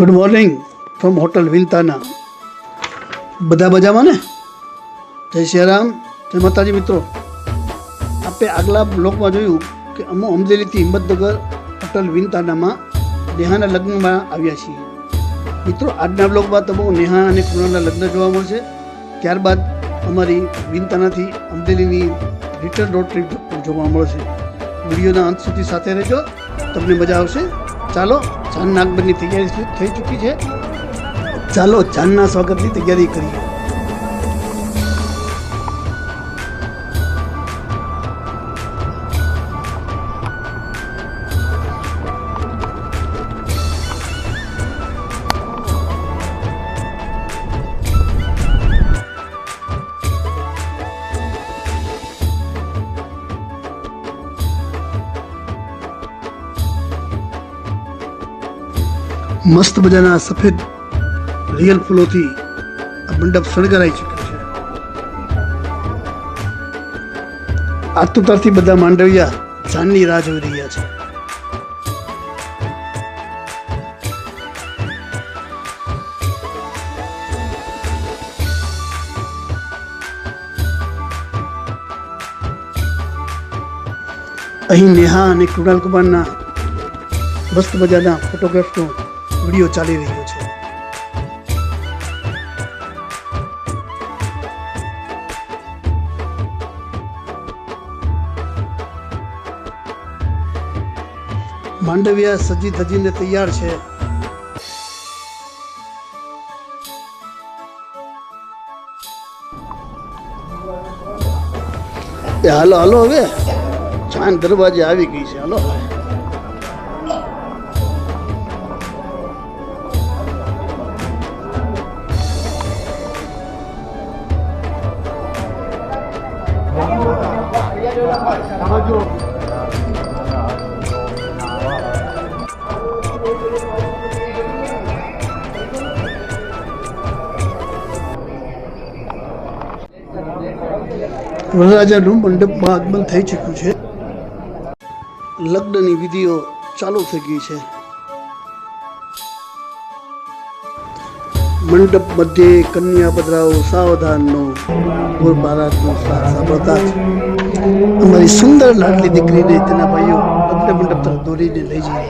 Good morning from hotel Vintana. બધા મજામાં ને? જય સિયારામ, જય માતાજી. મિત્રો, આપણે આગલા બ્લોગમાં જોયું કે અમે અમરેલીથી હિંમતનગર હોટલ વિંતાનામાં નેહાના લગ્નમાં આવ્યા છીએ. મિત્રો, આજના બ્લોગમાં તમને નેહા અને કૃણાલના લગ્ન જોવા મળશે. ત્યારબાદ અમારી વિંતાનાથી અમરેલીની રિટર્ન રોડ ટ્રીપ જોવા મળશે. વિડીયોના અંત સુધી સાથે રહેજો, તમને મજા આવશે. ચાલો, ચાંદ નાગબરની તૈયારી થઈ ચૂકી છે. ચાલો ચાંદના સ્વાગતની તૈયારી કરીએ. મસ્ત મજાના સફેદ રિયલ ફૂલોથી આ મંડપ શણગારાઈ ચૂક્યો છે. આતુરતાથી બધા માંડવિયા ચાંદની રાહ જોઈ રહ્યા છે. અહીં નેહા અને કૃણાલ કુમારના મસ્ત મજાના ફોટોગ્રાફનો વિડીયો ચાલી રહ્યો છે. માંડવિયા સજી ધજીને તૈયાર છે. હાલો હાલો, હવે ચાંદ દરવાજે આવી ગઈ છે. હાલો વરરાજાનું મંડપમાં આગમન થઈ ચૂક્યું છે. લગ્નની વિધિઓ ચાલુ થઈ ગઈ છે. મંડપ મધ્યે કન્યા પધરાવો સાવધાનનો ગોર બારાતનો સાથ સાંભળતા જ અમારી સુંદર લાડલી દીકરીને તેના ભાઈઓ લગ્ન મંડપ તરફ દોરીને લઈ જઈ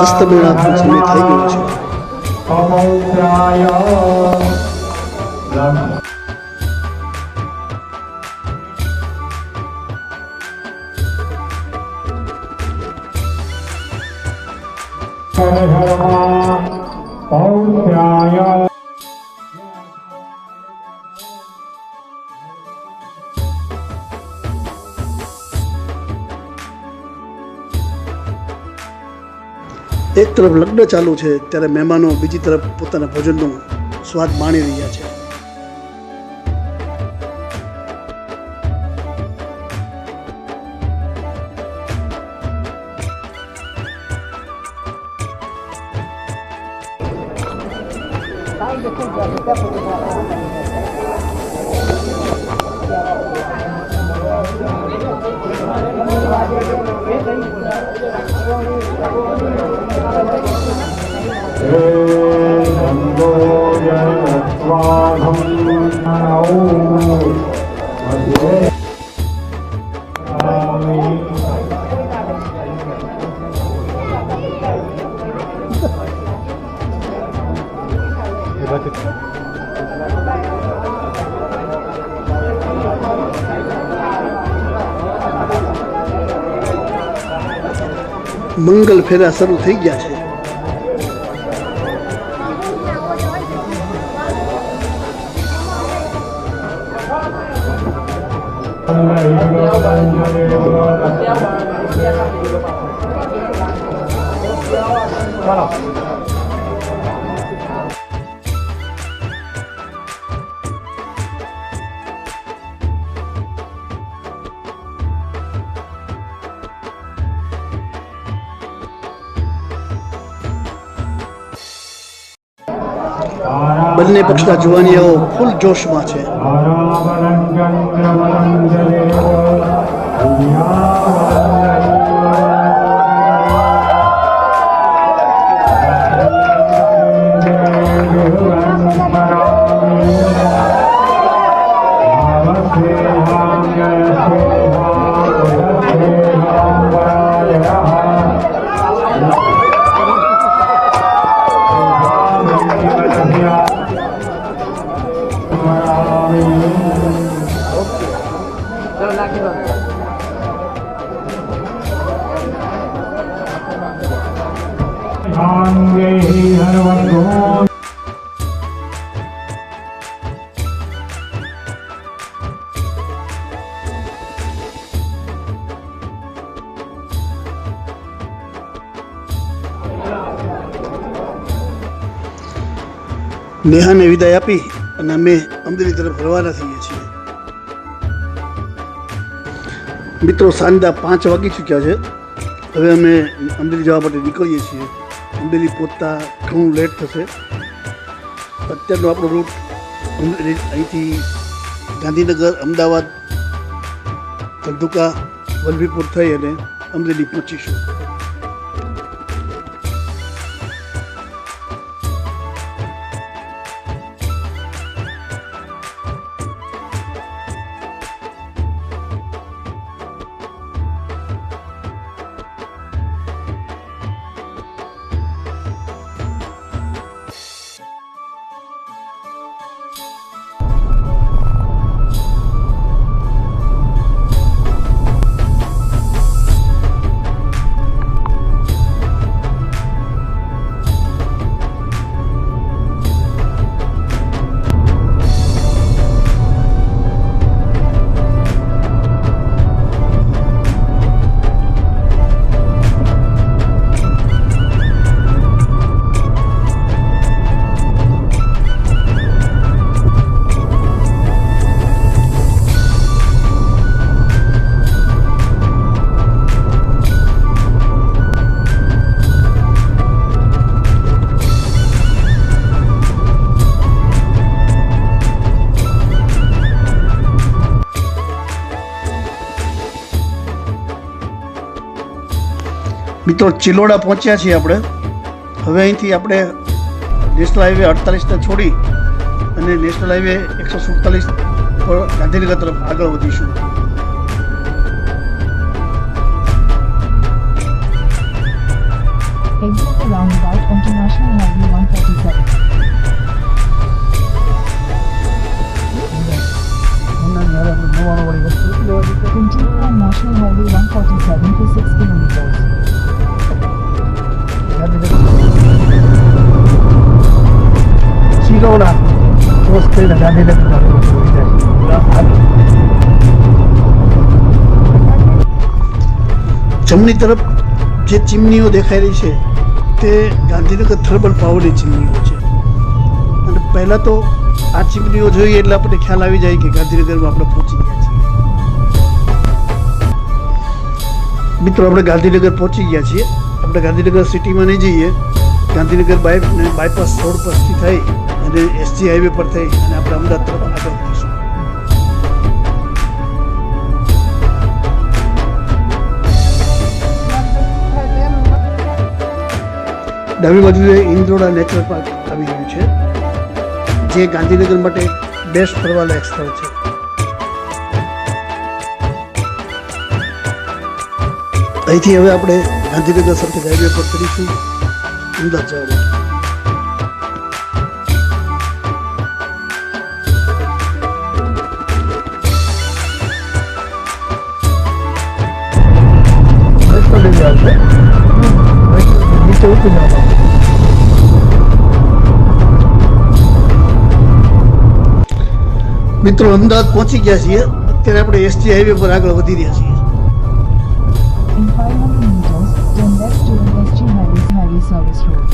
અસ્તમેળાપનો સમય થઈ ગયો છે. એક તરફ લગ્ન ચાલુ છે ત્યારે મહેમાનો બીજી તરફ પોતાના ભોજનનો સ્વાદ માણી રહ્યા છે. મંગલ ફેરા શરૂ થઈ ગયા છે. બંને પક્ષના જુવાનીઓ ફૂલ જોશમાં છે. નેહાને વિદાય આપી અને અમે અમદાવાદ તરફ રવાના થઈએ છીએ. મિત્રો, સાંજના 5 વાગી ચૂક્યા છે. હવે અમે અમદાવાદ જવા માટે નીકળીએ છીએ. અમદાવાદ પહોંચતા ઘણું લેટ થશે. અત્યારનો આપણો રૂટ અહીંથી ગાંધીનગર, અમદાવાદ, ધંધુકા, વલભીપુર થઈ અને અમદાવાદ પહોંચીશું. મિત્રો, ચિલોડા પહોંચ્યા છીએ આપણે. હવે અહીંથી આપણે નેશનલ હાઈવે 48ને છોડી અને નેશનલ હાઈવે 147 પર ગાંધીનગર તરફ આગળ વધીશું. Exit the roundabout onto National Highway 147. Continue on National Highway 147 for 6 kilometers. Chiloda cross કરીને ગાંધીનગર જમણી તરફ જે ચીમનીઓ દેખાઈ રહી છે તે ગાંધીનગર થર્મલ પાવરની ચીમનીઓ છે. અને પહેલાં તો આ ચીમનીઓ જોઈએ એટલે આપણને ખ્યાલ આવી જાય કે ગાંધીનગરમાં આપણે પહોંચી ગયા છીએ. મિત્રો, આપણે ગાંધીનગર પહોંચી ગયા છીએ. આપણે ગાંધીનગર સિટીમાં નહીં જઈએ. ગાંધીનગર બાયપાસ રોડ પરથી થઈ અને એસજી હાઈવે પર થઈ અને આપણે અમદાવાદ તરફ આગળ વધીશું. ડાબી બાજુએ ઇન્દ્રોડા નેચરલ પાર્ક આવી રહ્યું છે, જે ગાંધીનગર માટે બેસ્ટ ફરવાલાયક સ્થળ છે. અહીંથી હવે આપણે ગાંધીનગર સરખેજ હાઈવે પર કરીશું અમદાવાદ જવા માટે. આપી દેવા. મિત્રો અમદાવાદ પહોંચી ગયા છીએ. અત્યારે આપણે એસજી હાઈવે પર આગળ વધી રહ્યા છીએ. In 500 meters, turn left to SG Highway Service Road.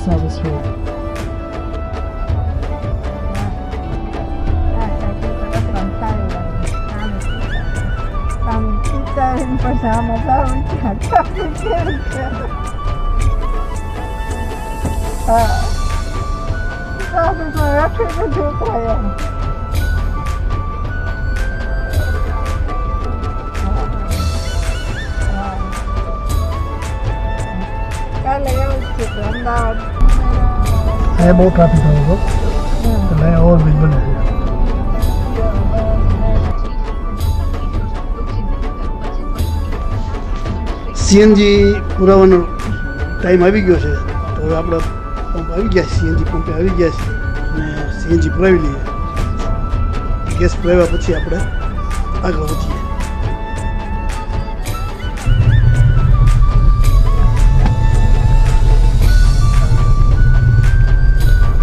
Service Road. Bersama tahun cakap Tapi saya kena juga ya. Kalau yang kita nak, है बहुत ट्रैफिक है वो तो नया और भी बने हैं. સીએનજી પુરાવાનો ટાઈમ આવી ગયો છે તો હવે આપણે પંપ આવી ગયા સીએનજી પંપે આવી ગયા છે અને સીએનજી પુરાવી લઈએ. ગેસ પુરાવ્યા પછી આપણે આગળ વધીએ.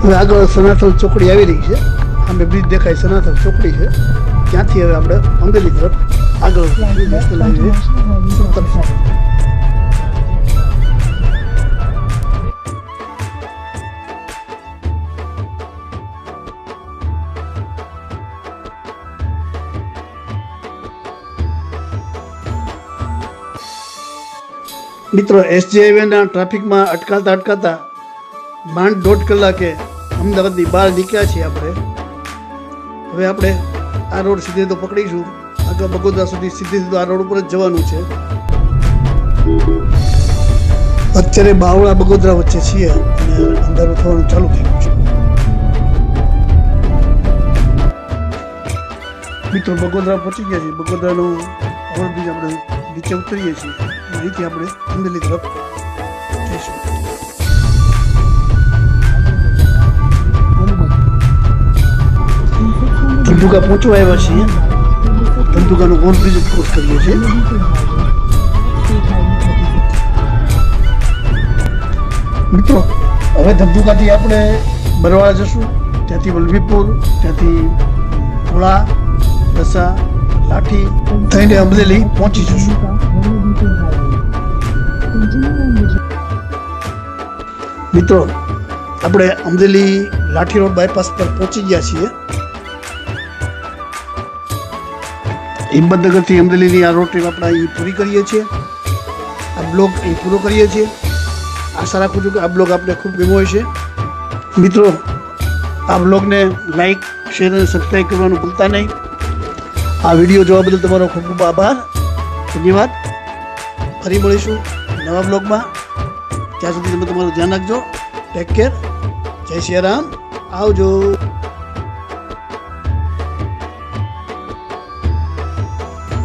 હવે આગળ સનાથલ ચોકડી આવી રહી છે. સામે બ્રિજ દેખાય સનાથલ ચોકડી છે. ત્યાંથી હવે આપણે અમરેલી તરફ આગળ Slightly left national onto highway National Highway 77. મિત્રો એસજી હાઈવેના ટ્રાફિકમાં અટકાતા માંડ 1.5 કલાકે અમદાવાદની બહાર નીકળ્યા છીએ આપણે. હવે આપણે આ રોડ સીધે તો પકડીશું. આગળ બગોદરા સુધી સીધે આ રોડ ઉપર જ જવાનું છે. અત્યારે બાવળા બગોદરા વચ્ચે છીએ અને અંધારું થવાનું ચાલુ થઈ ગયું છે. મિત્રો બગોદરા પહોંચી ગયા છીએ. બગોદરાનો ઓવરબ્રિજ આપણે નીચે ઉતરીએ છીએ. અહીંથી આપણે અમરેલી તરફ જઈશું. ધંધુકા પહોંચવા આવ્યા છીએ. ધંધુકાનો ઓવરબ્રિજ ક્રોસ કરીએ છીએ. મિત્રો હવે ધંધુકાથી આપણે બરવાળા જશું, ત્યાંથી વલભીપુર, ત્યાંથી થોડા દસા લાઠી થઈને અમરેલી પહોંચી જશું. મિત્રો આપણે અમરેલી લાઠી રોડ બાયપાસ પર પહોંચી ગયા છીએ. હિંમતનગરથી અમરેલીની આ રોડ ટ્રીપ આપણે અહીં પૂરી કરીએ છીએ. આ બ્લોગ અહીં પૂરો કરીએ છીએ. આશા રાખું છું કે આ બ્લોગ આપણે ખૂબ ગમ્યો હોય છે. મિત્રો આ બ્લોગને લાઈક, શેર અને સબસ્ક્રાઈબ કરવાનું ભૂલતા નહીં. આ વિડીયો જોવા બદલ તમારો ખૂબ ખૂબ આભાર. ધન્યવાદ. ફરી મળીશું નવા બ્લોગમાં. ત્યાં સુધી તમે તમારું ધ્યાન રાખજો. Take care. જય શ્રી રામ. આવજો.